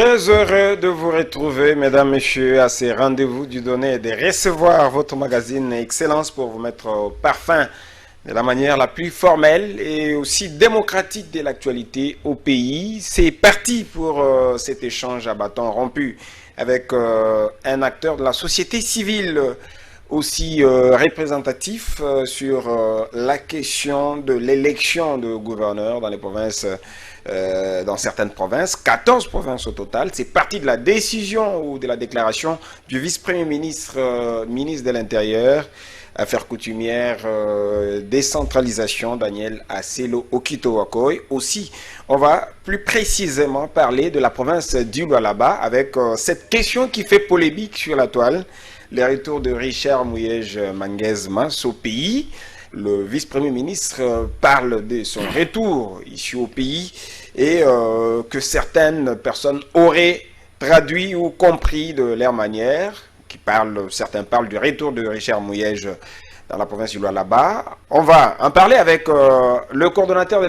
Très heureux de vous retrouver, mesdames, messieurs, à ces rendez-vous du donner et de recevoir votre magazine Excellence pour vous mettre au parfum de la manière la plus formelle et aussi démocratique de l'actualité au pays. C'est parti pour cet échange à bâton rompu avec un acteur de la société civile aussi représentatif sur la question de l'élection de gouverneurs dans les provinces, dans certaines provinces, 14 provinces au total. C'est parti de la décision ou de la déclaration du vice-premier ministre, ministre de l'Intérieur, Affaires coutumières, décentralisation, Daniel Aselo Okito-Wakoy. Aussi, on va plus précisément parler de la province du Lualaba avec cette question qui fait polémique sur la toile. Les retours de Richard Muyej Manguez-Mas au pays. Le vice-premier ministre parle de son retour ici au pays et que certaines personnes auraient traduit ou compris de leur manière. Certains parlent du retour de Richard Muyej dans la province du Lualaba. On va en parler avec le coordonnateur de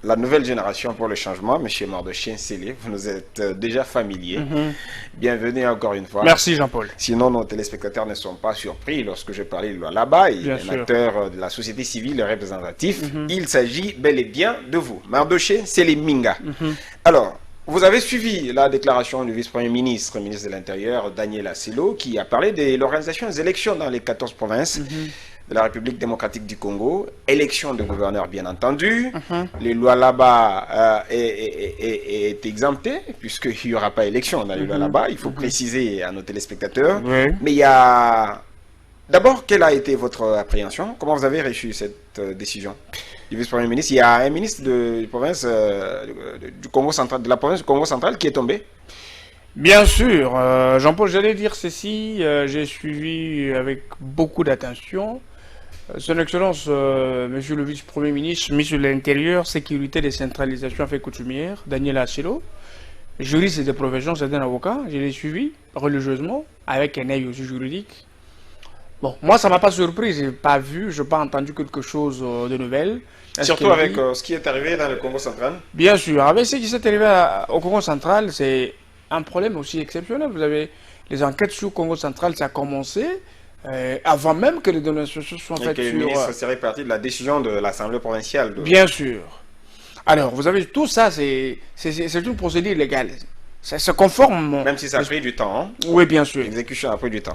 la nouvelle génération pour le changement, M. Mardochien Sélé. Vous nous êtes déjà familier. Bienvenue encore une fois. Merci Jean-Paul. Sinon, nos téléspectateurs ne sont pas surpris lorsque je parlais de Lualaba. Il est un acteur de la société civile représentatif. Il s'agit bel et bien de vous. Mardochien Sélé Minga. Alors, vous avez suivi la déclaration du vice-premier ministre, ministre de l'Intérieur, Daniel Aselo, qui a parlé de l'organisation des élections dans les 14 provinces de la République démocratique du Congo. Élections de gouverneurs, bien entendu. Le Lualaba est exempté, puisqu'il n'y aura pas élection dans le Lualaba. Il faut préciser à nos téléspectateurs. Mais il y a... D'abord, quelle a été votre appréhension? Comment vous avez reçu cette décision du vice-premier ministre? Il y a un ministre de province du Congo central, de la province du Congo central qui est tombé. Bien sûr, Jean-Paul, j'allais dire ceci, j'ai suivi avec beaucoup d'attention Son Excellence, Monsieur le vice-premier ministre, ministre de l'Intérieur, Sécurité, Décentralisation, Affaires coutumières, Daniel Aselo, juriste de profession, c'est un avocat, je l'ai suivi religieusement, avec un œil aussi juridique. Bon, moi ça m'a pas surpris, j'ai pas vu, j'ai pas entendu quelque chose de nouvelle. Surtout avec ce qui est arrivé dans le Congo central. Bien sûr, avec ce qui s'est arrivé au Congo central, c'est un problème aussi exceptionnel. Vous avez les enquêtes sur le Congo central, ça a commencé avant même que les dénonciations soient faites. Et que le ministre serait parti de la décision de l'Assemblée provinciale. Bien sûr. Alors, vous avez tout ça, c'est une procédure légale. Ça se conforme. Même si ça a pris du temps. Hein? Oui, bien sûr. L'exécution a pris du temps.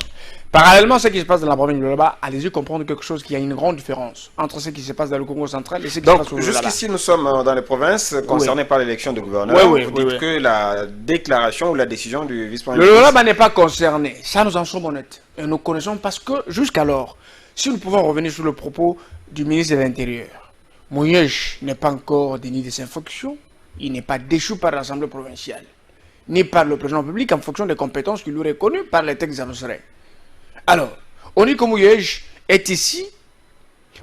Parallèlement à ce qui se passe dans la province du Lualaba, allez-y comprendre quelque chose, qu'il y a une grande différence entre ce qui se passe dans le Congo central et ce qui se passe au Lualaba. Jusqu'ici, nous sommes dans les provinces concernées par l'élection de gouverneur. Vous dites que la déclaration ou la décision du vice-premier ministre... Le Lualaba n'est pas concerné. Ça, nous en sommes honnêtes. Et nous connaissons parce que, jusqu'alors, si nous pouvons revenir sur le propos du ministre de l'Intérieur, Muyej n'est pas encore déni de ses fonctions. Il n'est pas déchu par l'Assemblée provinciale, ni par le président public en fonction des compétences qu'il lui est reconnues par les textes annoncés. Alors, on dit que Muyej est ici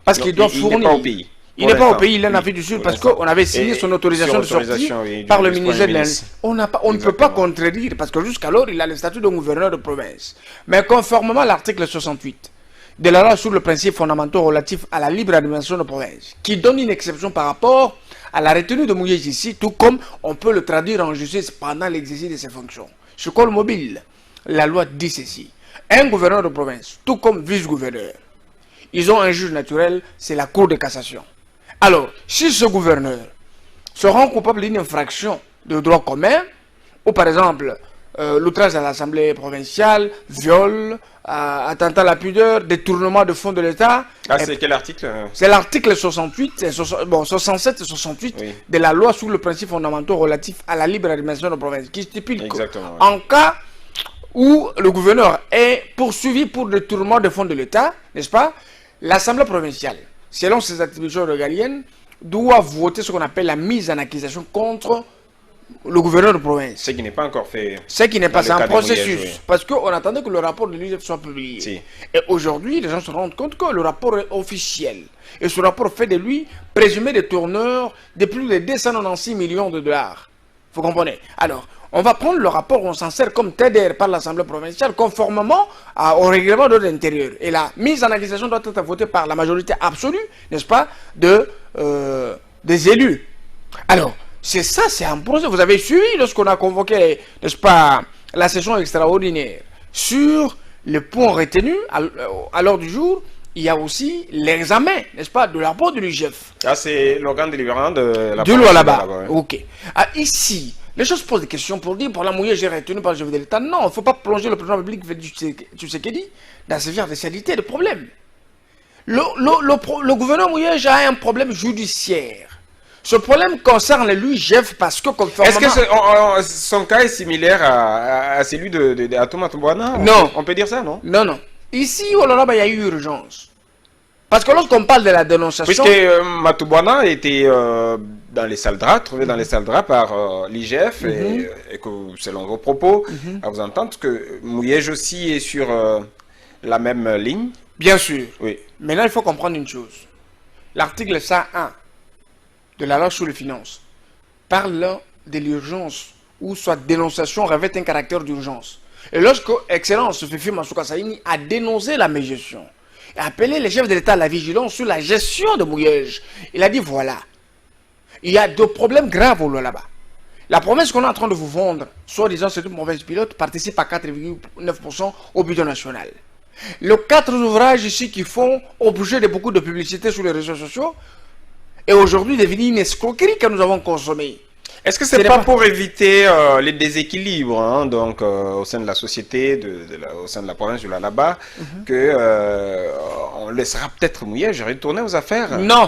parce qu'il doit fournir... Il n'est pas au pays. Il n'est pas au pays, il est en Afrique du Sud parce qu'on avait signé son autorisation de sortie par le ministère de l'Intérieur. On ne peut pas contredire parce que jusqu'alors, il a le statut de gouverneur de province. Mais conformément à l'article 68 de la loi sur le principe fondamentaux relatif à la libre administration de province, qui donne une exception par rapport à la retenue de Muyej ici, tout comme on peut le traduire en justice pendant l'exercice de ses fonctions. Sur Col Mobile, la loi dit ceci. Un gouverneur de province, tout comme vice-gouverneur, ils ont un juge naturel, c'est la Cour de cassation. Alors, si ce gouverneur se rend coupable d'une infraction de droit commun, ou par exemple, l'outrage à l'Assemblée provinciale, viol, attentat à la pudeur, détournement de fonds de l'État... Ah, c'est quel article? C'est l'article 67 et 68 de la loi sur le principe fondamentaux relatif à la libre administration de province, qui stipule qu'en cas où le gouverneur est poursuivi pour détournement de fonds de l'État, n'est-ce pas, l'Assemblée provinciale, selon ses attributions régaliennes, doit voter ce qu'on appelle la mise en accusation contre le gouverneur de province. Ce qui n'est pas encore fait. Ce qui n'est pas un processus. Parce qu'on attendait que le rapport de l'UNICEF soit publié. Si. Et aujourd'hui, les gens se rendent compte que le rapport est officiel. Et ce rapport fait de lui présumé détourneur de plus de 296 millions de dollars. Vous comprenez? Alors, on va prendre le rapport, on s'en sert comme TDR par l'Assemblée provinciale, conformément au règlement de l'intérieur. Et la mise en accusation doit être votée par la majorité absolue, n'est-ce pas, des élus. Alors, C'est ça, c'est un projet. Vous avez suivi lorsqu'on a convoqué, n'est-ce pas, la session extraordinaire sur le point retenu à l'ordre du jour. Il y a aussi l'examen, n'est-ce pas, de la part de l'UGF. Ah, c'est l'organe délibérant de la Lualaba. Ok. Ah, ici, les gens se posent des questions pour dire, pour la mouillée, j'ai retenu par le chef de l'État. Non, il ne faut pas plonger le président de la République, tu sais qu'il dit, dans ce genre de salité, de problème. Le gouverneur Mouyej a un problème judiciaire. Ce problème concerne l'UGF parce que conformément... Est-ce que son cas est similaire à celui de Atouma Toubouana? Non. On peut dire ça, non? Non, non. Ici, au Loraba, il y a eu urgence. Parce que lorsqu'on parle de la dénonciation... Puisque Matoubouana était dans les salles draps, trouvé dans les salles draps par l'IGF, et que selon vos propos, à vous entendre, que Mouyej aussi est sur la même ligne. Bien sûr. Oui. Maintenant, il faut comprendre une chose. L'article 101 de la loi sur les finances parle de l'urgence, ou soit dénonciation revêt un caractère d'urgence. Et lorsque Excellence Fifi Masuka Saini a dénoncé la mégestion, et appelé les chefs de l'État à la vigilance sur la gestion de Mouyej, il a dit voilà, il y a deux problèmes graves au là-bas. La promesse qu'on est en train de vous vendre, soi-disant c'est une mauvaise pilote, participe à 4,9% au budget national. Les 4 ouvrages ici qui font objet de beaucoup de publicité sur les réseaux sociaux est aujourd'hui devenu une escroquerie que nous avons consommée. Est-ce que c'est pas pour éviter les déséquilibres donc, au sein de la société, au sein de la province du Lualaba, que on laissera peut-être Mouyej retourner aux affaires? Non,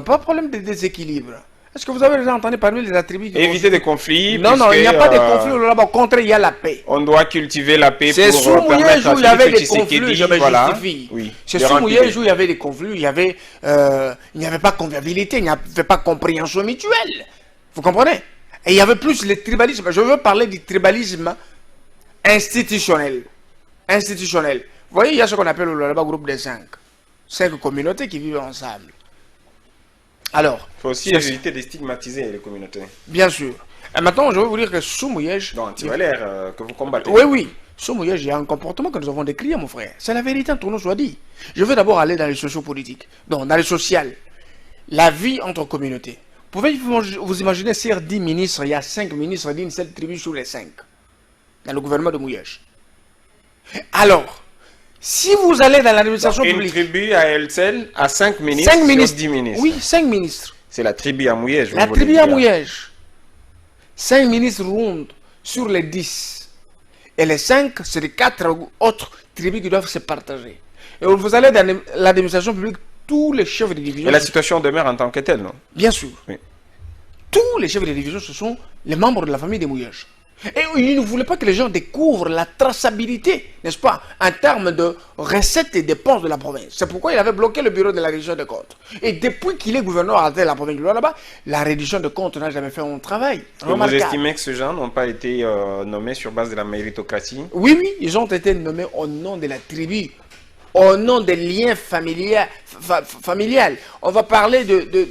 pas de problème de déséquilibre. Est-ce que vous avez déjà entendu parmi les attributs éviter des conflits? Non, il n'y a pas de conflits là-bas. Au contraire, il y a la paix. On doit cultiver la paix pour permettre à celui que Tshisekedi, je me justifie. Oui, c'est sous Mouyej où il y avait des conflits, il n'y avait pas convivialité, il n'y avait pas compréhension mutuelle. Vous comprenez? Et il y avait plus le tribalisme. Je veux parler du tribalisme institutionnel. Vous voyez, il y a ce qu'on appelle le groupe des 5 communautés qui vivent ensemble. Alors, il faut aussi éviter de stigmatiser les communautés. Bien sûr. Et maintenant, je veux vous dire que sous Mouyej... Donc, tu as l'air que vous combattez. Oui. Sous Mouyej, il y a un comportement que nous avons décrit, mon frère. C'est la vérité, entre nous soit dit. Je veux d'abord aller dans les sociopolitiques. Donc, dans les sociales. La vie entre communautés. Pouvez-vous vous imaginer si 10 ministres, il y a 5 ministres d'une seule tribu sur les 5 dans le gouvernement de Mouyej. Alors, si vous allez dans l'administration publique... Une tribu à elle seule a 5 ministres sur 10 ministres. Oui, 5 ministres. C'est la tribu à Mouyej. La tribu à Mouyej. 5 ministres rondes sur les 10. Et les 5, c'est les 4 autres tribus qui doivent se partager. Et vous allez dans l'administration publique, tous les chefs de division... Et la situation demeure en tant que telle, non? Bien sûr. Oui. Tous les chefs de division, ce sont les membres de la famille de Mouyej. Et ils ne voulaient pas que les gens découvrent la traçabilité, n'est-ce pas, en termes de recettes et dépenses de la province. C'est pourquoi il avait bloqué le bureau de la réduction de comptes. Et depuis qu'il est gouverneur de la province du Lualaba, la réduction de comptes n'a jamais fait un travail remarquable. Vous estimez que ces gens n'ont pas été nommés sur base de la méritocratie? Oui, ils ont été nommés au nom de la tribu, au nom des liens familial. On va parler de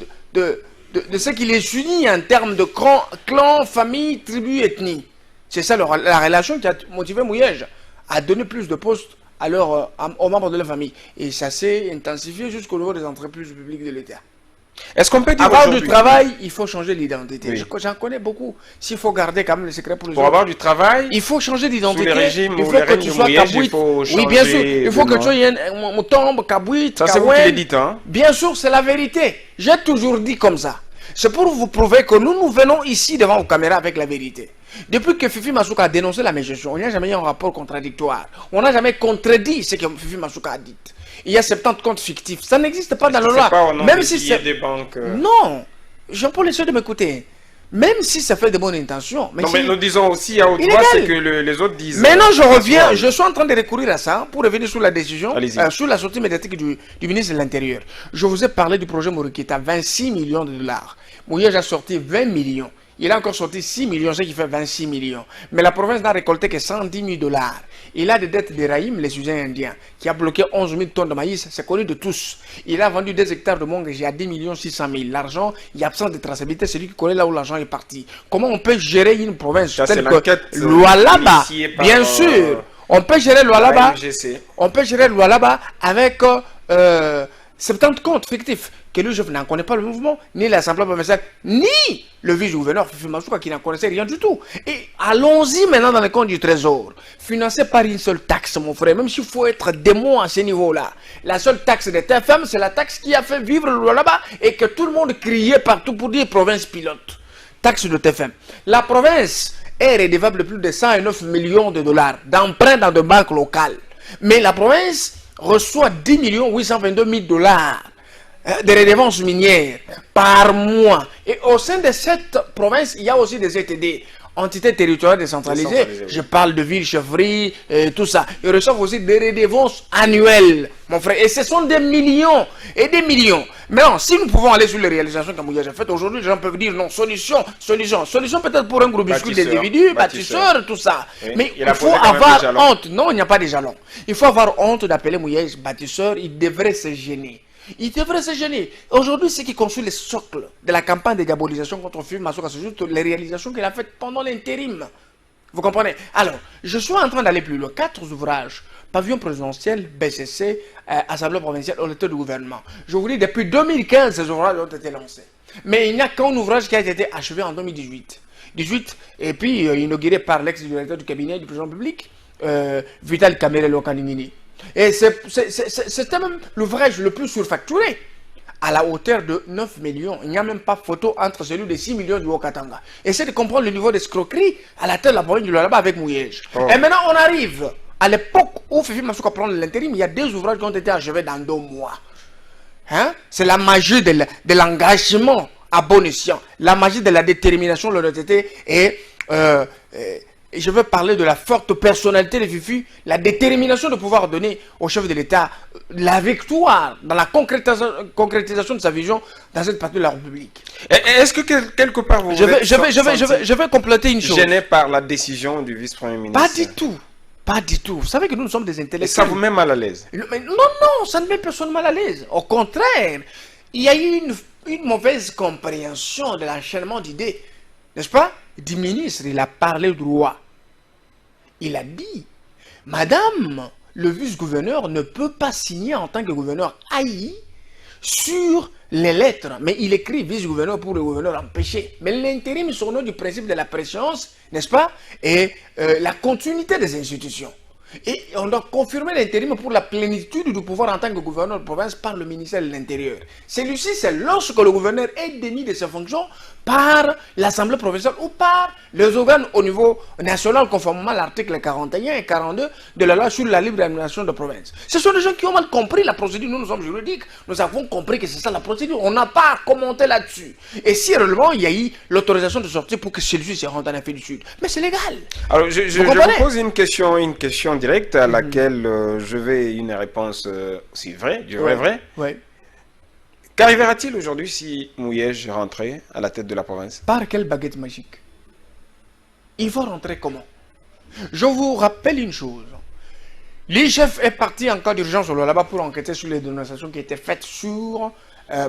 ce qui les unit en termes de clan, famille, tribu, ethnie. C'est ça la relation qui a motivé Mouyej à donner plus de postes aux membres de la famille. Et ça s'est intensifié jusqu'au niveau des entreprises publiques de l'État. Est-ce qu'on peut dire avoir du travail, il faut changer l'identité. Oui. J'en connais beaucoup. S'il faut garder quand même le secret pour les autres. Pour avoir du travail, il faut changer d'identité. Sous les régimes il faut que tu sois kabouite. Oui, bien sûr. Il faut que tu sois un tombe, kabouite, ça c'est vous qui le dites, hein? Bien sûr, c'est la vérité. J'ai toujours dit comme ça. C'est pour vous prouver que nous venons ici devant vos caméras avec la vérité. Depuis que Fifi Masuka a dénoncé la mégestion, il n'y a jamais eu un rapport contradictoire. On n'a jamais contredit ce que Fifi Masuka a dit. Il y a 70 comptes fictifs. Ça n'existe pas dans la loi. Même si c'est des banques. Non. Jean-Paul essaie de m'écouter. Même si ça fait de bonnes intentions. Mais mais nous disons aussi à haute voix ce que les autres disent. Maintenant, je reviens. Je suis en train de recourir à ça pour revenir sur la décision, sur la sortie médiatique du ministre de l'Intérieur. Je vous ai parlé du projet Morikita, 26 millions de dollars. Mouyej a sorti 20 millions. Il a encore sorti 6 millions, ce qui fait 26 millions. Mais la province n'a récolté que 110 000 dollars. Il a des dettes de Rahim, les sujets indiens, qui a bloqué 11 000 tonnes de maïs. C'est connu de tous. Il a vendu 2 hectares de mongé à 10 600 000. L'argent, il y a absence de traçabilité. C'est lui qui connaît là où l'argent est parti. Comment on peut gérer une province telle que Lualaba? Bien sûr. On peut gérer Lualaba. On peut gérer Lualaba avec 70 comptes fictifs que le chef n'en connaît pas le mouvement, ni l'Assemblée provinciale, ni le vice-gouverneur Fifi Masuka qui n'en connaissait rien du tout. Et allons-y maintenant dans les comptes du Trésor, financé par une seule taxe, mon frère, même s'il faut être démon à ce niveau-là. La seule taxe de TFM, c'est la taxe qui a fait vivre le là-bas et que tout le monde criait partout pour dire province pilote. Taxe de TFM. La province est redevable de plus de 109 millions de dollars d'emprunts dans de banques locales. Mais la province reçoit 10 822 000 dollars de redevances minières par mois. Et au sein de cette province, il y a aussi des ETD, entités territoriales décentralisées. Je parle de villes, chefferies, tout ça. Ils reçoivent aussi des redevances annuelles, mon frère. Et ce sont des millions et des millions. Mais non, si nous pouvons aller sur les réalisations qu'Amouyage a faites, aujourd'hui, les gens peuvent dire non, solution peut-être pour un gros biscuit d'individus, bâtisseurs, tout ça. Oui. Mais il faut avoir honte. Non, il n'y a pas de jalons. Il faut avoir honte d'appeler Mouyage bâtisseur. Il devrait se gêner. Il devrait se gêner. Aujourd'hui, ce qui construit le socle de la campagne de diabolisation contre Fifi Masuka, c'est juste les réalisations qu'il a faites pendant l'intérim. Vous comprenez? Alors, je suis en train d'aller plus loin. 4 ouvrages. Pavillon présidentiel, BCC, Assemblée provinciale, honnêteté du gouvernement. Je vous dis, depuis 2015, ces ouvrages ont été lancés. Mais il n'y a qu'un ouvrage qui a été achevé en 2018. Et puis inauguré par l'ex-directeur du cabinet du président public, Vital Kamerhe Kaningini. Et c'était même l'ouvrage le plus surfacturé, à la hauteur de 9 millions. Il n'y a même pas photo entre celui de 6 millions du Haut-Katanga. Essayez de comprendre le niveau d'escroquerie à la tête de la province du Lualaba avec Mouyage. Et maintenant, on arrive à l'époque où Fifi Masuka prend l'intérim. Il y a 2 ouvrages qui ont été achevés dans 2 mois. Hein? C'est la magie de l'engagement à bon escient, la magie de la détermination, l'honnêteté et je veux parler de la forte personnalité de Fifi, la détermination de pouvoir donner au chef de l'État la victoire dans la concrétisation de sa vision dans cette partie de la République. Est-ce que quelque part vous je vais compléter une chose. Gêné par la décision du vice-premier ministre? Pas du tout. Pas du tout. Vous savez que nous sommes des intellectuels. Et ça vous met mal à l'aise? Non, ça ne met personne mal à l'aise. Au contraire, il y a eu une mauvaise compréhension de l'enchaînement d'idées. N'est-ce pas? Du ministre, il a parlé du roi. Il a dit, madame, le vice-gouverneur ne peut pas signer en tant que gouverneur haï sur les lettres. Mais il écrit vice-gouverneur pour le gouverneur empêché. Mais l'intérim sur nom du principe de la préscience, n'est-ce pas? Et la continuité des institutions. Et on doit confirmer l'intérim pour la plénitude du pouvoir en tant que gouverneur de province par le ministère de l'Intérieur. Celui-ci, c'est lorsque le gouverneur est démis de ses fonctions par l'Assemblée provinciale ou par les organes au niveau national, conformément à l'article 41 et 42 de la loi sur la libre administration de province. Ce sont des gens qui ont mal compris la procédure. Nous sommes juridiques. Nous avons compris que c'est ça la procédure. On n'a pas à commenter là-dessus. Et si réellement il y a eu l'autorisation de sortir pour que celui-ci se rende en Afrique du Sud, mais c'est légal. Alors, je vous pose une question directe à laquelle je vais une réponse aussi vraie, du vrai. Oui. Qu'arrivera-t-il aujourd'hui si Mouyage rentrait à la tête de la province? Par quelle baguette magique? Il va rentrer comment? Je vous rappelle une chose. L'IGF est parti en cas d'urgence au Lualaba pour enquêter sur les dénonciations qui étaient faites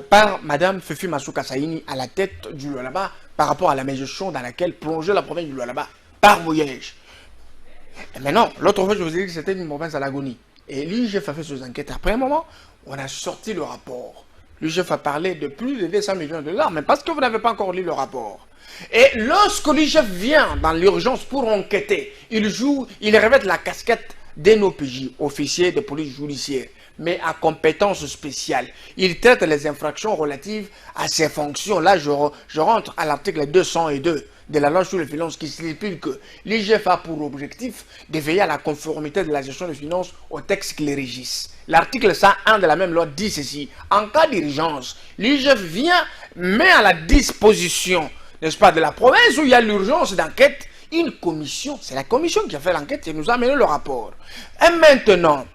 par Madame Fifi Masuka Saini à la tête du Lualaba par rapport à la mégestion dans laquelle plongeait la province du Lualaba par Mouyage. Mais non, l'autre fois je vous ai dit que c'était une province à l'agonie. Et l'IGF a fait ses enquêtes. Après un moment, on a sorti le rapport. L'IGF a parlé de plus de 200 millions de dollars, mais parce que vous n'avez pas encore lu le rapport. Et lorsque l'IGF vient dans l'urgence pour enquêter, il revêt la casquette d'un OPJ, officier de police judiciaire, mais à compétence spéciale. Il traite les infractions relatives à ses fonctions. Là, je rentre à l'article 202 de la loi sur les finances qui stipule que l'IGF a pour objectif de veiller à la conformité de la gestion des finances aux textes qui les régissent. L'article 101 de la même loi dit ceci. En cas d'urgence, l'IGF met à la disposition, n'est-ce pas, de la province où il y a l'urgence d'enquête, une commission. C'est la commission qui a fait l'enquête et nous a amené le rapport. Et maintenant,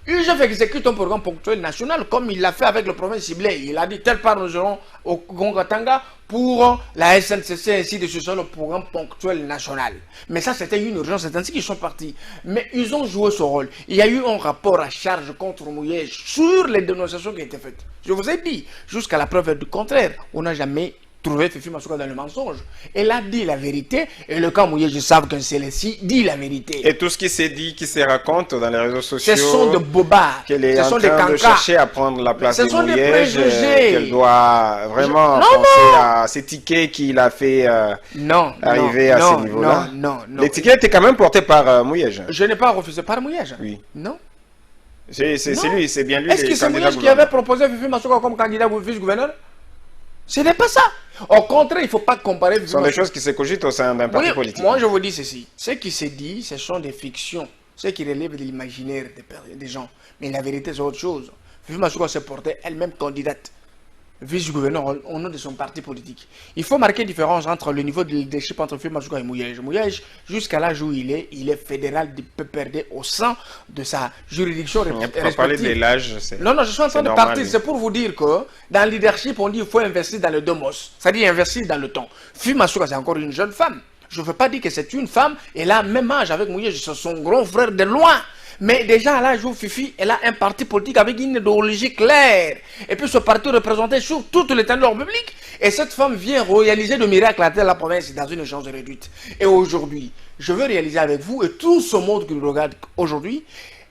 l'IGF exécute un programme ponctuel national comme il l'a fait avec le province ciblé. Il a dit telle part nous serons au Congo-Katanga pour la SNCC ainsi de suite sur le programme ponctuel national. Mais ça c'était une urgence, c'est ainsi qu'ils sont partis. Mais ils ont joué ce rôle. Il y a eu un rapport à charge contre Mouyage sur les dénonciations qui étaient faites. Je vous ai dit, jusqu'à la preuve du contraire, on n'a jamais trouvé Fifi Masuka dans le mensonge. Elle a dit la vérité et le camp mouillé, je sais que Célestie dit la vérité. Et tout ce qui s'est dit, qui se raconte dans les réseaux sociaux, ce sont de bobards, ce sont des cancas. De chercher à prendre la place de Mouyej, qu'elle doit vraiment penser à ces tickets qu'il a fait arriver à ce niveau-là. Non. Les tickets étaient quand même portés par Mouyej. Je n'ai pas refusé par Mouyej. Oui. Non. C'est lui, c'est bien lui. Est-ce que c'est Mouyej qui avait proposé Fifi Masuka comme candidat vice-gouverneur? Ce n'est pas ça. Au contraire, il ne faut pas comparer. Ce sont des choses qui se cogitent au sein d'un parti politique. Moi, je vous dis ceci. Ce qui se dit, ce sont des fictions. Ce qui relève de l'imaginaire des gens. Mais la vérité, c'est autre chose. Fifi Masuka s'est portée elle-même candidate vice-gouverneur au nom de son parti politique. Il faut marquer une différence entre le niveau de leadership entre Fifi Masuka et Mouyej. Mouyej, jusqu'à l'âge où il est fédéral de PPRD au sein de sa juridiction respective. On va parler de l'âge. Non, je suis en train de partir. C'est pour vous dire que dans le leadership, on dit qu'il faut investir dans le demos. C'est-à-dire investir dans le temps. Fifi Masuka, c'est encore une jeune femme. Je ne veux pas dire que c'est une femme. Elle a le même âge avec Mouyej. C'est son grand frère de loin. Mais déjà à l'âge où Fifi, elle a un parti politique avec une idéologie claire. Et puis ce parti représenté sur toute l'étendue publique. Et cette femme vient réaliser le miracle à la province dans une chance réduite. Et aujourd'hui, je veux réaliser avec vous et tout ce monde qui nous regarde aujourd'hui,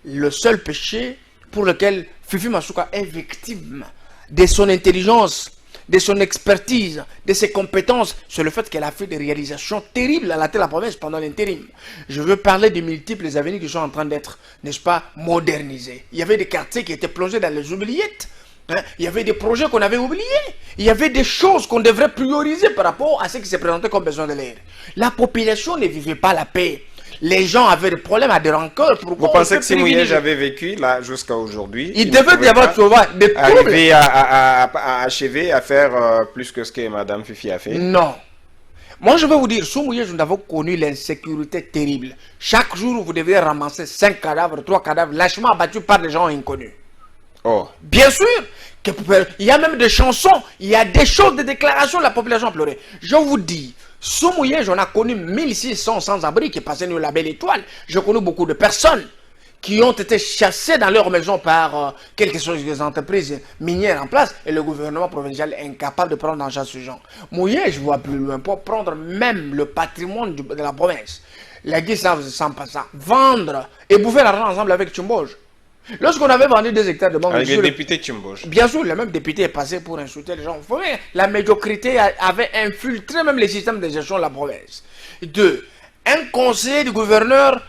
le seul péché pour lequel Fifi Masuka est victime de son intelligence, de son expertise, de ses compétences, c'est le fait qu'elle a fait des réalisations terribles à la tête de la province pendant l'intérim. Je veux parler des multiples avenirs qui sont en train d'être, n'est-ce pas, modernisés. Il y avait des quartiers qui étaient plongés dans les oubliettes. Il y avait des projets qu'on avait oubliés. Il y avait des choses qu'on devrait prioriser par rapport à ce qui s'est présenté comme besoin de l'air. La population ne vivait pas la paix. Les gens avaient des problèmes, des rancœurs. Vous pensez que si Mouyej avait vécu là jusqu'à aujourd'hui, il devait y avoir des troubles. Arriver à achever, à faire plus que ce que Madame Fifi a fait? Non. Moi, je vais vous dire, sous Mouyej, nous avons connu l'insécurité terrible. Chaque jour, vous deviez ramasser 5 cadavres, 3 cadavres, lâchement abattus par des gens inconnus. Oh. Bien sûr, il y a même des chansons, il y a des choses, des déclarations, la population pleurait. Je vous dis, sous Mouyej, on a connu 1600 sans-abri qui passaient nous la belle étoile. J'ai connu beaucoup de personnes qui ont été chassées dans leur maison par quelque chose des entreprises minières en place et le gouvernement provincial est incapable de prendre en charge ce genre. Mouyej, je vois plus loin pour prendre même le patrimoine de la province. Les Guy savent sans pas ça. Vendre et bouffer l'argent ensemble avec Tchimboj. Lorsqu'on avait vendu 2 hectares de banque... Avec le député Tchimboj. Bien sûr, le même député est passé pour insulter les gens. La médiocrité avait infiltré même les systèmes de gestion de la province. 2. Un conseiller du gouverneur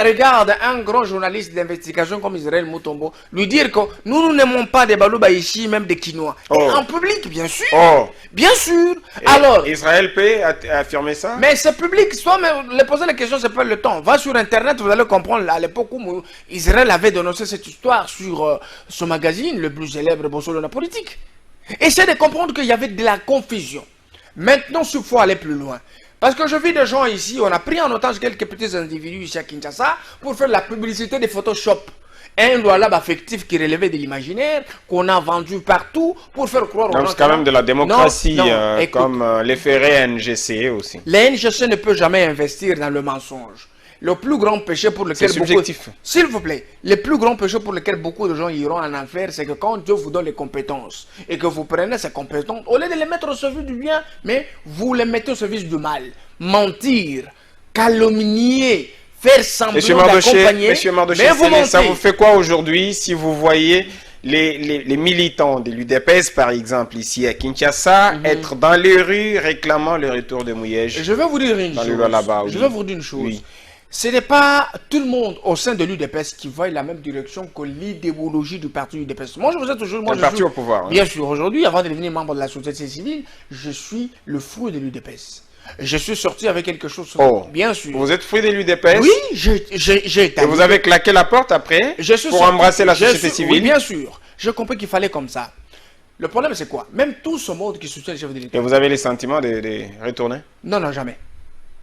regarde un grand journaliste d'investigation comme Israël Mutombo lui dire que nous n'aimons pas des balouba ici, même des Quinois. Oh. En public, bien sûr. Oh. Bien sûr. Et alors, Israël peut affirmer ça? Mais c'est public. Soit les poser la question, c'est pas le temps. Va sur Internet, vous allez comprendre. À l'époque où Israël avait dénoncé cette histoire sur ce magazine, le plus célèbre Bossolona politique. Essayez de comprendre qu'il y avait de la confusion. Maintenant, il faut aller plus loin. Parce que je vis des gens ici, on a pris en otage quelques petits individus ici à Kinshasa pour faire la publicité des Photoshop. Un lab affectif qui relevait de l'imaginaire, qu'on a vendu partout pour faire croire aux gens. C'est quand même de la démocratie, comme les ferrets NGC aussi. Les NGC ne peut jamais investir dans le mensonge. Le plus grand péché pour lequel s'il vous plaît, le plus grand péché pour lequel beaucoup de gens iront en enfer, c'est que quand Dieu vous donne les compétences et que vous prenez ces compétences, au lieu de les mettre au service du bien, mais vous les mettez au service du mal. Mentir, calomnier, faire semblant d'accompagner. Monsieur Mardoché, ça vous fait quoi aujourd'hui si vous voyez les militants de l'UDPS, par exemple, ici à Kinshasa, être dans les rues réclamant le retour de Mouyej? Je vais vous dire une chose. Je vais vous dire une chose. Oui. Ce n'est pas tout le monde au sein de l'UDPS qui va la même direction que l'idéologie du parti UDPS. Moi, je vous ai toujours... Le parti au pouvoir. Bien sûr, aujourd'hui, avant de devenir membre de la société civile, je suis le fruit de l'UDPS. Je suis sorti avec quelque chose. Bien sûr. Vous êtes fruit de l'UDPS? Oui, j'ai été. Et vous avez claqué la porte après pour embrasser la société civile? Oui, bien sûr. J'ai compris qu'il fallait comme ça. Le problème, c'est quoi? Même tout ce monde qui soutient le chef de l'État. Et vous avez les sentiments de retourner? Non, jamais.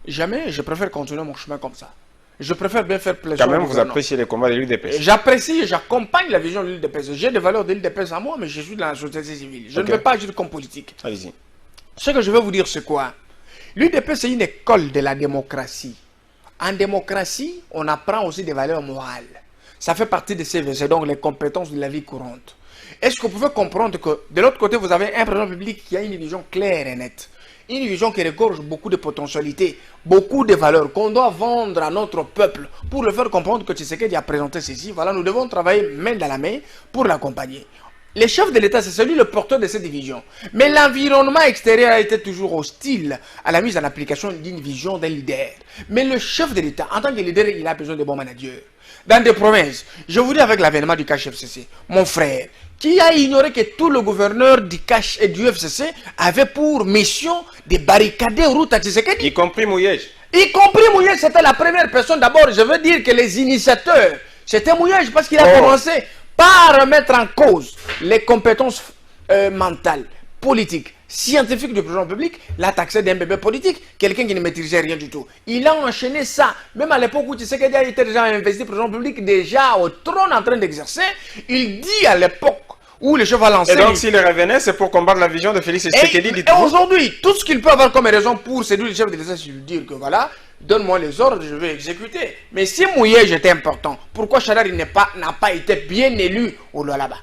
Jamais, je préfère continuer mon chemin comme ça. Je préfère bien faire plaisir. Quand même, vous appréciez les combats de l'UDPS? J'apprécie et j'accompagne la vision de l'UDPS. J'ai des valeurs de l'UDPS en moi, mais je suis dans la société civile. Je ne veux pas agir comme politique. Allez-y. Ce que je veux vous dire, c'est quoi? L'UDPS, c'est une école de la démocratie. En démocratie, on apprend aussi des valeurs morales. Ça fait partie de CVC, donc les compétences de la vie courante. Est-ce que vous pouvez comprendre que de l'autre côté, vous avez un président public qui a une vision claire et nette, une vision qui regorge beaucoup de potentialités, beaucoup de valeurs qu'on doit vendre à notre peuple pour le faire comprendre que Tshisekedi a présenté ceci. Voilà, nous devons travailler main dans la main pour l'accompagner. Le chef de l'État, c'est celui le porteur de cette vision. Mais l'environnement extérieur a été toujours hostile à la mise en application d'une vision d'un leader. Mais le chef de l'État, en tant que leader, il a besoin de bons managers. Dans des provinces, je vous dis avec l'avènement du KFCC, mon frère, qui a ignoré que tout le gouverneur du CACH et du FCC avait pour mission de barricader route à Tshisekedi. Y compris Mouyej. Y compris Mouyej, c'était la première personne. D'abord, je veux dire que les initiateurs, c'était Mouyej parce qu'il a commencé par remettre en cause les compétences mentales, politiques, scientifiques du président public, l'a taxé d'un bébé politique, quelqu'un qui ne maîtrisait rien du tout. Il a enchaîné ça, même à l'époque où Tshisekedi était déjà investi président public, déjà au trône en train d'exercer, il dit à l'époque où le chef va lancer... Et donc s'il revenait, c'est pour combattre la vision de Félix Tshisekedi. Et aujourd'hui, tout ce qu'il peut avoir comme raison pour séduire le chef de l'État, c'est de dire que voilà, donne-moi les ordres, je vais exécuter. Mais si Mouyej était important, pourquoi Chadar n'a pas été bien élu au Lualaba?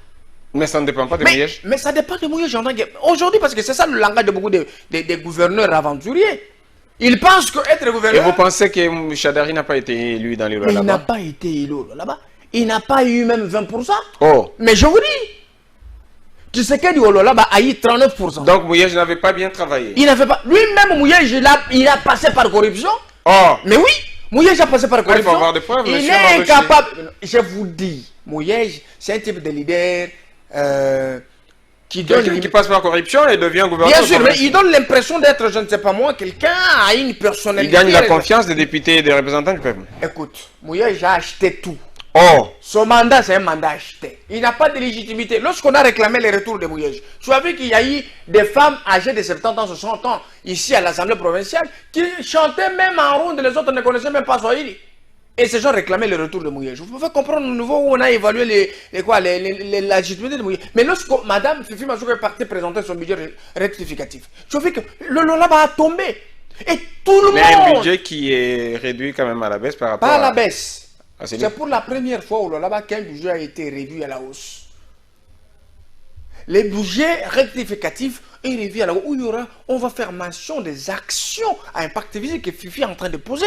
Mais ça ne dépend pas de Mouyej. Mais ça dépend de Mouyej. Aujourd'hui, parce que c'est ça le langage de beaucoup de gouverneurs aventuriers. Ils pensent qu'être gouverneur... Et vous pensez que Chadari n'a pas été élu dans le Lualaba? Il n'a pas été élu au Lualaba. Il n'a pas eu même 20%. Oh. Mais je vous dis, Tshisekedi au Lualaba a eu 39%. Donc Mouyej n'avait pas bien travaillé. Il n'avait pas... Lui-même, Mouyej, il a passé par corruption. Oh. Mais oui, Mouyej a passé par corruption. Il faut avoir des preuves. Il est incapable. Je vous dis, Mouyej, c'est un type de leader qui donne... Qui passe par corruption et devient gouverneur. Bien sûr, mais il donne l'impression d'être, je ne sais pas moi, quelqu'un à une personnalité. Il gagne la confiance des députés et des représentants du peuple. Écoute, Mouyej a acheté tout. Oh. Son mandat, c'est un mandat acheté. Il n'a pas de légitimité. Lorsqu'on a réclamé le retour de Mouyej, tu as vu qu'il y a eu des femmes âgées de 70 ans, 60 ans, ici à l'Assemblée provinciale, qui chantaient même en ronde, les autres ne connaissaient même pas Swahili. Et ces gens réclamaient le retour de Mouyej. Vous pouvez comprendre au niveau où on a évalué la légitimité de Mouyej. Mais lorsque Madame Fifi Mazouka est partie présenter son budget rectificatif, tu as vu que le Lualaba a tombé. Et tout le monde... Mais un budget qui est réduit quand même à la baisse par rapport à... Pas à la baisse. C'est pour la première fois au Lualaba qu'un budget a été réduit à la hausse. Les budgets rectificatifs est réduit à la hausse. Où on va faire mention des actions à impact physique que Fifi est en train de poser.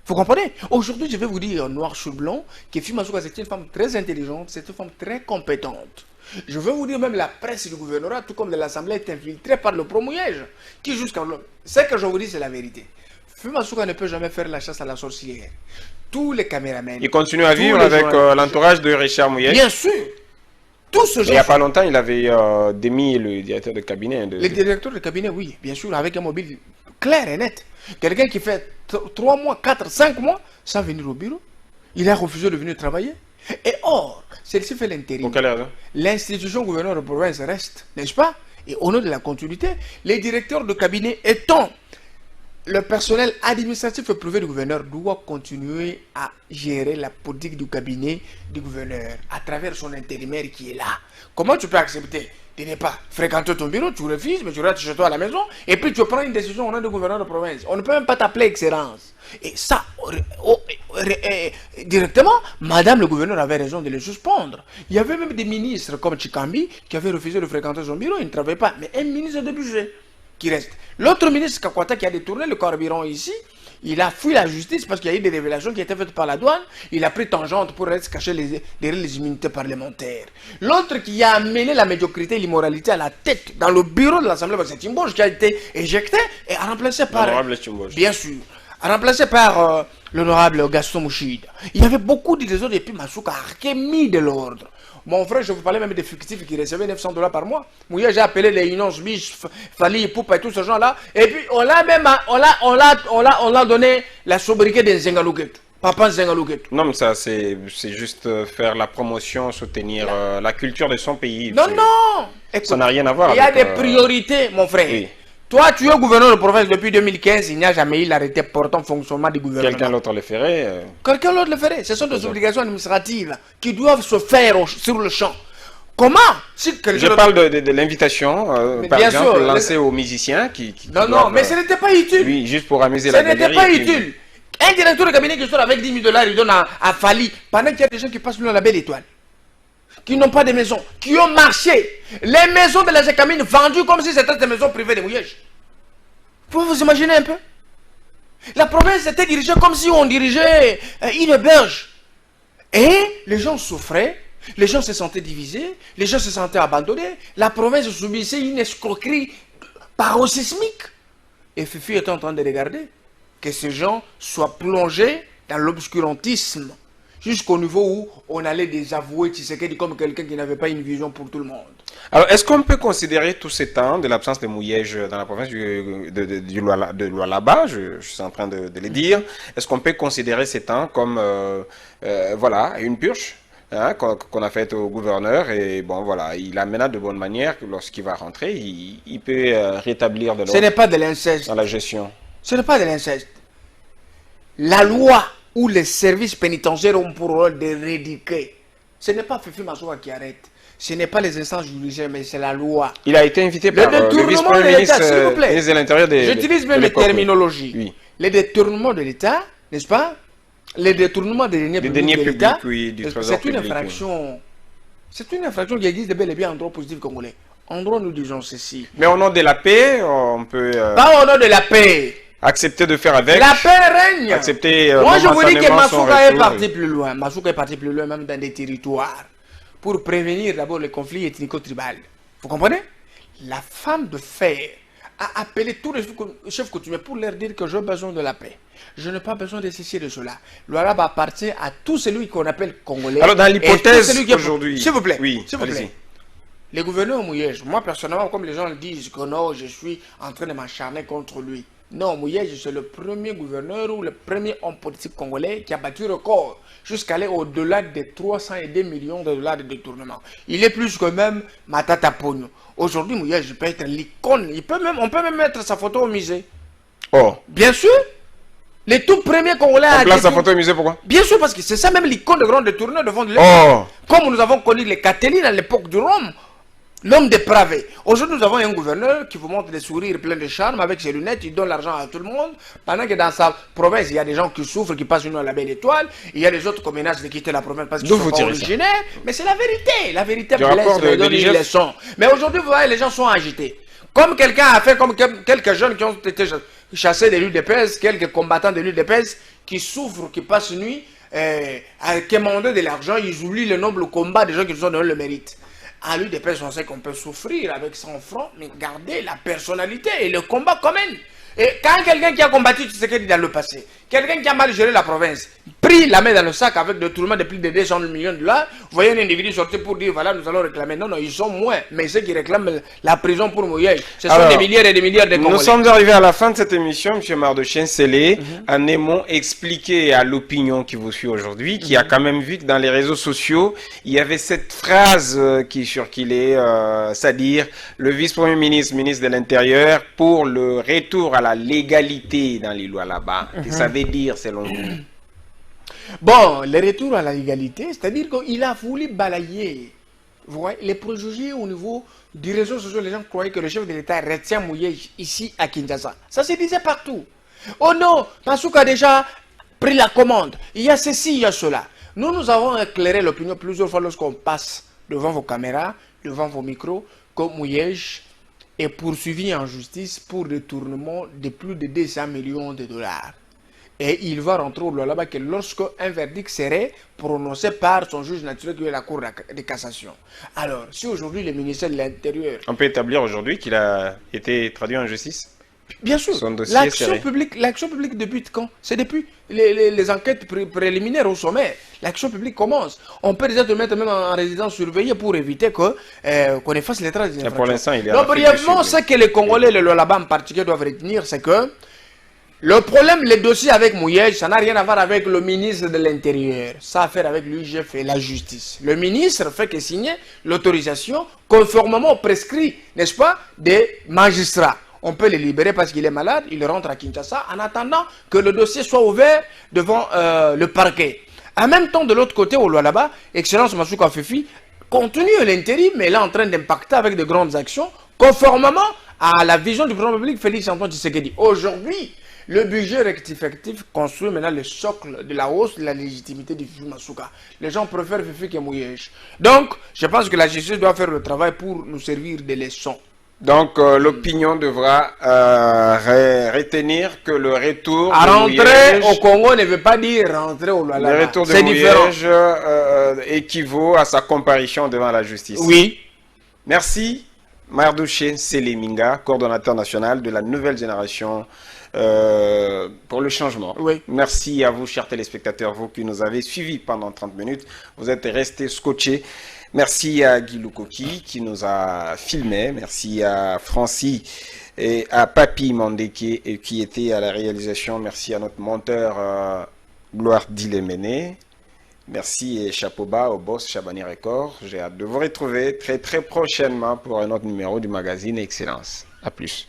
Vous comprenez? Aujourd'hui, je vais vous dire noir sur blanc que Fifi Mazouka, c'est une femme très intelligente, c'est une femme très compétente. Je vais vous dire même la presse du gouvernorat, tout comme de l'Assemblée, est infiltrée par le pro-Mouyej, qui jusqu'à... Ce que je vous dis, c'est la vérité. Fifi Mazouka ne peut jamais faire la chasse à la sorcière. Tous les caméramans... Il continue à vivre avec l'entourage de Richard Mouyej. Bien sûr. Tout ce genre... Il n'y a pas longtemps, il avait démis le directeur de cabinet. Le directeur de cabinet, oui, bien sûr, avec un mobile clair et net. Quelqu'un qui fait 3 mois, 4, 5 mois sans venir au bureau. Il a refusé de venir travailler. Et or, celle-ci fait l'intérim. Pour quelle raison? L'institution gouverneur de province reste, n'est-ce pas? Et au nom de la continuité, les directeurs de cabinet étant le personnel administratif et privé du gouverneur doit continuer à gérer la politique du cabinet du gouverneur à travers son intérimaire qui est là. Comment tu peux accepter de ne pas fréquenter ton bureau, tu refuses, mais tu restes chez toi à la maison, et puis tu prends une décision au nom du gouverneur de province. On ne peut même pas t'appeler excellence. Et ça, directement, madame le gouverneur avait raison de le suspendre. Il y avait même des ministres comme Chikambi qui avaient refusé de fréquenter son bureau, il ne travaillait pas, mais un ministre de budget qui reste. L'autre ministre, Kakwata, qui a détourné le carburant ici, il a fui la justice parce qu'il y a eu des révélations qui étaient faites par la douane. Il a pris tangente pour rester caché derrière les immunités parlementaires. L'autre qui a amené la médiocrité et l'immoralité à la tête dans le bureau de l'Assemblée, c'est Timboj qui a été éjecté et remplacé par... Bien sûr. Remplacé par l'honorable Gaston Mouchida. Il y avait beaucoup de désordres et puis Mazouka a mis de l'ordre. Mon frère, je vous parlais même des fictifs qui recevaient $900 par mois. Mouya, j'ai appelé les Unions Biche, Fali, Poupa et tous ces gens-là. Et puis, on l'a donné la sobriquet des Zengalouguetou. Papa Zengalouguetou. Non, mais ça, c'est juste faire la promotion, soutenir la culture de son pays. Non, non. Écoute, ça n'a rien à voir avec... Il y a des priorités, mon frère. Oui. Toi, tu es gouverneur de province depuis 2015, il n'y a jamais eu l'arrêté portant fonctionnement du gouvernement. Quelqu'un d'autre le ferait Quelqu'un d'autre le ferait. Ce sont des obligations administratives qui doivent se faire sur le champ. Comment Je parle de l'invitation, par exemple, lancée aux musiciens qui non, mais ce n'était pas utile. Oui, juste pour amuser la galerie. Ce n'était pas utile. Un directeur de cabinet qui sort avec 10 000 $, il donne à Fali, pendant qu'il y a des gens qui passent la belle étoile, qui n'ont pas de maison, qui ont marché. Les maisons de la Gécamine vendues comme si c'était des maisons privées de Mouyej. Vous pouvez vous imaginer un peu? La province était dirigée comme si on dirigeait une berge. Et les gens souffraient, les gens se sentaient divisés, les gens se sentaient abandonnés. La province subissait une escroquerie paroxysmique. Et Fifi était en train de regarder que ces gens soient plongés dans l'obscurantisme jusqu'au niveau où on allait désavouer Tshisekedi comme quelqu'un qui n'avait pas une vision pour tout le monde. Alors, est-ce qu'on peut considérer tous ces temps de l'absence de Mouyej dans la province de Lualaba, je suis en train de le dire, est-ce qu'on peut considérer ces temps comme voilà, une purge hein, qu'on a faite au gouverneur et bon voilà, il a maintenant de bonne manière que lorsqu'il va rentrer, il peut rétablir de l'ordre. Ce n'est pas de l'inceste. Dans la gestion. Ce n'est pas de l'inceste. La loi ou les services pénitentiaires ont pour rôle de rééduquer. Ce n'est pas Fifi Massoua qui arrête. Ce n'est pas les instances judiciaires, mais c'est la loi. Il a été invité par le vice-premier ministre de l'Intérieur. J'utilise même les terminologies. Oui. Les détournements de l'État, n'est-ce pas? Les détournements des deniers publics de l'État, oui, c'est une infraction. C'est une infraction qui existe bel et bien en droit positif congolais. En droit, nous disons ceci. Mais au nom de la paix, on peut... Pas au nom de la paix. Accepter de faire avec. La paix règne. Accepter. Moi, je vous dis que Masouka est parti plus loin. Masouka est parti plus loin, même dans des territoires, pour prévenir d'abord les conflits ethnico-tribaux. Vous comprenez? La femme de fer a appelé tous les chefs coutumiers pour leur dire que j'ai besoin de la paix. Je n'ai pas besoin de ceci et de cela. L'Arab appartient à tout celui qu'on appelle Congolais. Alors, dans l'hypothèse aujourd'hui. S'il vous plaît. Oui, s'il vous plaît. Les gouverneurs Mouyej, moi personnellement, comme les gens le disent, que non, je suis en train de m'acharner contre lui. Non, Mouyej, c'est le premier gouverneur ou le premier homme politique congolais qui a battu record jusqu'à aller au-delà des 302 millions de dollars de détournement. Il est plus que même Matata Pogno. Aujourd'hui, Mouyej peut être l'icône. On peut même mettre sa photo au musée. Oh. Bien sûr. Les tout premiers Congolais à place sa photo au musée, pourquoi? Bien sûr, parce que c'est ça même l'icône de grand détourneur devant de l'État. Comme nous avons connu les Cathélines à l'époque du Rome. L'homme dépravé. Aujourd'hui, nous avons un gouverneur qui vous montre des sourires pleins de charme avec ses lunettes, il donne l'argent à tout le monde. Pendant que dans sa province, il y a des gens qui souffrent, qui passent une nuit à la belle étoile. Il y a les autres qui menacent de quitter la province parce qu'ils sont pas originaires. Mais c'est la vérité. La vérité blesse, mais donne une leçon. Mais aujourd'hui, vous voyez, les gens sont agités. Comme quelqu'un a fait, comme quelques jeunes qui ont été chassés de l'île de Pèse, quelques combattants de l'île de Pèse, qui souffrent, qui passent une nuit, à commander de l'argent, ils oublient le noble combat des gens qui nous ont donné le mérite. À lui, des personnes, on sait qu'on peut souffrir avec 100 francs, mais garder la personnalité et le combat commun. Et quand quelqu'un qui a combattu tout ce qu'il dit dans le passé, quelqu'un qui a mal géré la province, pris la main dans le sac avec des tournements de plus de 200 millions de dollars, vous voyez un individu sortir pour dire voilà, nous allons réclamer. Non, non, ils sont moins. Mais ceux qui réclament la prison pour Mouyej, ce sont des milliards et des milliards de Congolais. Nous sommes arrivés à la fin de cette émission, M. Mardochien Sélé. En aimant expliquer à l'opinion qui vous suit aujourd'hui, qui a quand même vu que dans les réseaux sociaux, il y avait cette phrase qui circulait, c'est-à-dire le vice-premier ministre, ministre de l'Intérieur, pour le retour à la légalité dans les lois là-bas. Que ça veut dire selon vous? Bon, le retour à la légalité, c'est-à-dire qu'il a voulu balayer, vous voyez, les préjugés au niveau du réseau social. Les gens croyaient que le chef de l'État retient Mouyej ici à Kinshasa. Ça se disait partout. Oh non, Masouka a déjà pris la commande. Il y a ceci, il y a cela. Nous avons éclairé l'opinion plusieurs fois lorsqu'on passe devant vos caméras, devant vos micros, que Mouyej est poursuivi en justice pour détournement de plus de 200 millions de dollars. Et il va rentrer au là-bas que lorsque un verdict serait prononcé par son juge naturel qui est la Cour de cassation. Alors, si aujourd'hui le ministère de l'Intérieur... On peut établir aujourd'hui qu'il a été traduit en justice? Bien sûr. L'action publique débute quand? C'est depuis les enquêtes préliminaires au sommet. L'action publique commence. On peut déjà te mettre même en résidence surveillée pour éviter qu'on efface les traces d'infraction. Pour l'instant, il est donc, brièvement, ce que les Congolais, le là-bas en particulier, doivent retenir, c'est que le problème, les dossiers avec Mouyej, ça n'a rien à voir avec le ministre de l'Intérieur. Ça a à faire avec l'UIGF et la justice. Le ministre fait que signer l'autorisation conformément au prescrit, n'est-ce pas, des magistrats. On peut le libérer parce qu'il est malade, il rentre à Kinshasa en attendant que le dossier soit ouvert devant le parquet. En même temps, de l'autre côté, au là-bas, Excellence Masouka Fifi continue l'intérim, mais elle est en train d'impacter avec de grandes actions, conformément à la vision du président public Félix Antoine Tshisekedi. Aujourd'hui, Le budget rectificatif construit maintenant le socle de la hausse de la légitimité de Fifi Masuka. Les gens préfèrent Fifi que Mouyej. Donc, je pense que la justice doit faire le travail pour nous servir de leçons. Donc, l'opinion devra retenir que le retour de rentrer au Congo ne veut pas dire rentrer au Lualaba. Le retour de Mouyej équivaut à sa comparution devant la justice. Oui. Merci, Mardouché Seleminga, coordonnateur national de la nouvelle génération pour le changement. Oui. Merci à vous, chers téléspectateurs, vous qui nous avez suivis pendant 30 minutes. Vous êtes restés scotchés. Merci à Guy Lukoki qui nous a filmé. Merci à Francis et à Papi Mandeke qui était à la réalisation. Merci à notre monteur Gloire Dilemene. Merci et chapeau bas au boss Chabani Record. J'ai hâte de vous retrouver très prochainement pour un autre numéro du magazine Excellence. À plus.